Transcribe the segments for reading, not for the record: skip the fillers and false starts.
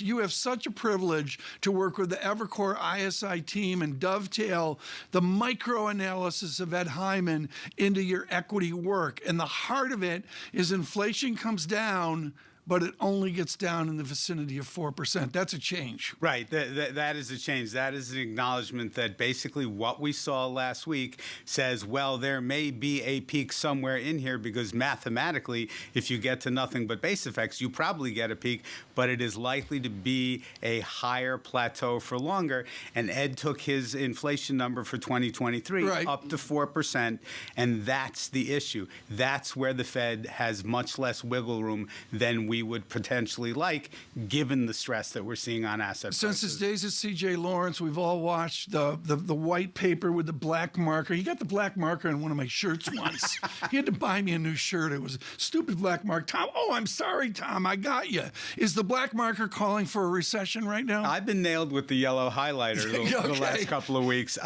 You have such a privilege to work with the Evercore ISI team and dovetail the micro-analysis of Ed Hyman into your equity work. And the heart of it is inflation comes down, but it only gets down in the vicinity of 4%. That's a change. Right. That is a change. That is an acknowledgement that basically what we saw last week says, well, there may be a peak somewhere in here because mathematically, if you get to nothing but base effects, you probably get a peak, but it is likely to be a higher plateau for longer. And Ed took his inflation number for 2023 up to 4%, and that's the issue. That's where the Fed has much less wiggle room than we would potentially like, given the stress that we're seeing on asset prices. Since his days at C.J. Lawrence, we've all watched the white paper with the black marker. He got the black marker in one of my shirts once. He had to buy me a new shirt. It was a stupid black mark. Tom, I'm sorry, Tom, I got you. Is the black marker calling for a recession right now? I've been nailed with the yellow highlighter the last couple of weeks.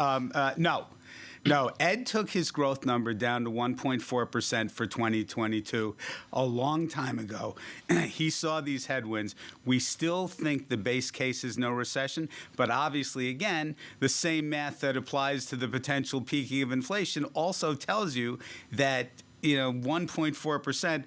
No, Ed took his growth number down to 1.4% for 2022 a long time ago. He saw these headwinds. We still think the base case is no recession, but obviously, again, the same math that applies to the potential peaking of inflation also tells you that 1.4%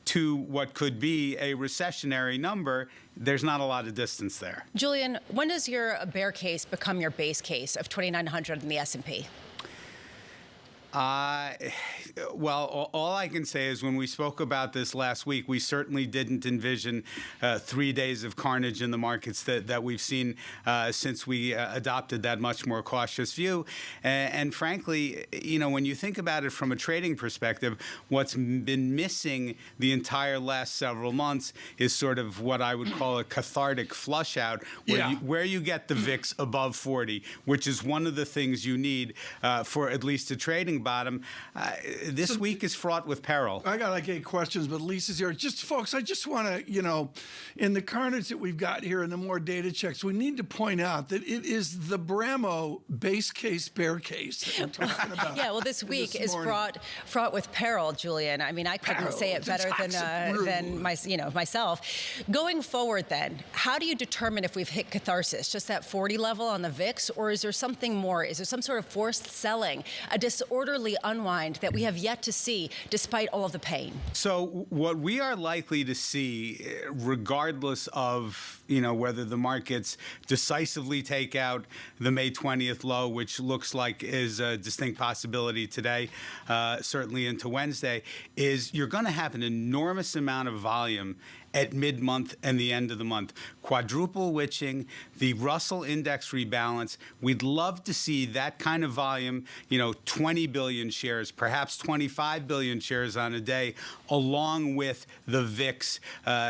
to what could be a recessionary number, there's not a lot of distance there. Julian, when does your bear case become your base case of 2,900 in the S&P? Well, all I can say is when we spoke about this last week, we certainly didn't envision 3 days of carnage in the markets that we've seen since we adopted that much more cautious view. And frankly, when you think about it from a trading perspective, what's been missing the entire last several months is sort of what I would call a cathartic flush out, where you get the VIX above 40, which is one of the things you need for at least a trading bottom. This week is fraught with peril. I got like 8 questions, but Lisa's here. Just folks, I just want to, in the carnage that we've got here and the more data checks, we need to point out that it is the Bramo base case, bear case that we're talking about. Yeah, well, this week is fraught with peril, Julian. I mean, I couldn't say it better than myself. Going forward, then, how do you determine if we've hit catharsis? Just that 40 level on the VIX, or is there something more? Is there some sort of forced selling, a disorderly unwind that we have yet to see despite all of the pain? So what we are likely to see, regardless of whether the markets decisively take out the May 20th low, which looks like is a distinct possibility today, certainly into Wednesday, is you're going to have an enormous amount of volume at mid-month and the end of the month. Quadruple witching, the Russell index rebalance. We'd love to see that kind of volume, 20 billion shares, perhaps 25 billion shares on a day, along with the VIX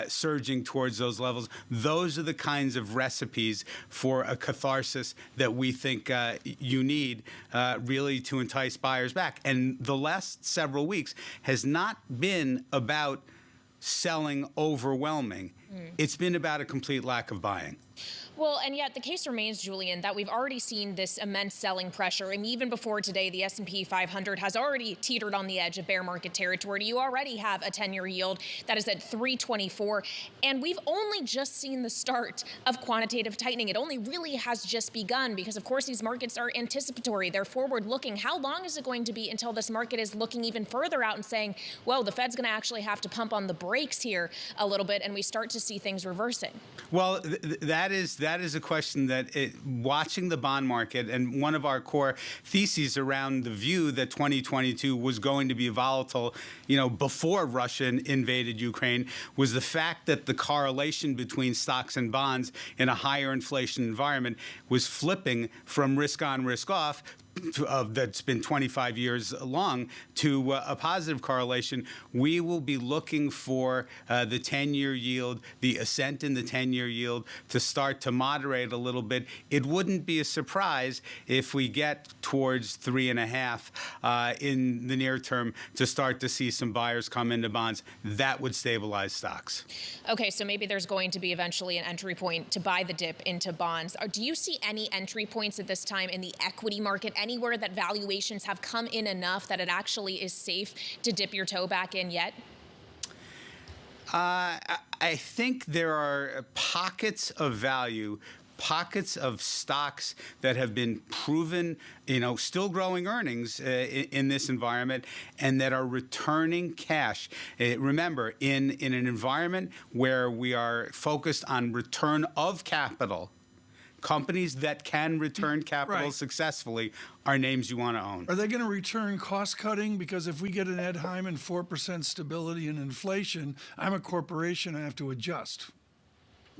surging towards those levels. Those are the kinds of recipes for a catharsis that we think you need really to entice buyers back. And the last several weeks has not been about selling overwhelming. It's been about a complete lack of buying. Well, and yet the case remains, Julian, that we've already seen this immense selling pressure. And even before today, the S&P 500 has already teetered on the edge of bear market territory. You already have a 10-year yield that is at 324. And we've only just seen the start of quantitative tightening. It only really has just begun because, of course, these markets are anticipatory. They're forward-looking. How long is it going to be until this market is looking even further out and saying, well, the Fed's going to actually have to pump on the brakes here a little bit, and we start to see things reversing? Well, that is a question that watching the bond market, and one of our core theses around the view that 2022 was going to be volatile, before Russia invaded Ukraine, was the fact that the correlation between stocks and bonds in a higher inflation environment was flipping from risk on, risk off that's been 25 years long to a positive correlation. We will be looking for the 10-year yield, the ascent in the 10-year yield to start to moderate a little bit. It wouldn't be a surprise if we get towards 3.5 in the near term to start to see some buyers come into bonds. That would stabilize stocks. Okay, so maybe there's going to be eventually an entry point to buy the dip into bonds. Do you see any entry points at this time in the equity market, anywhere that valuations have come in enough that it actually is safe to dip your toe back in yet? I think there are pockets of value, pockets of stocks that have been proven, still growing earnings in this environment and that are returning cash. Remember, in an environment where we are focused on return of capital, companies that can return capital successfully are names you want to own. Are they going to return cost cutting? Because if we get an Ed Hyman 4% stability in inflation, I'm a corporation, I have to adjust.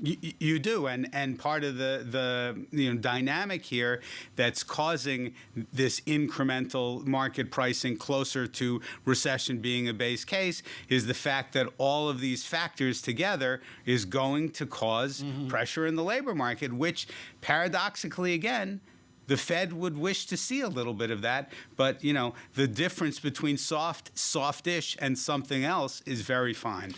You do, and part of the dynamic here that's causing this incremental market pricing closer to recession being a base case is the fact that all of these factors together is going to cause pressure in the labor market, which paradoxically, again, the Fed would wish to see a little bit of that, but the difference between softish, and something else is very fine.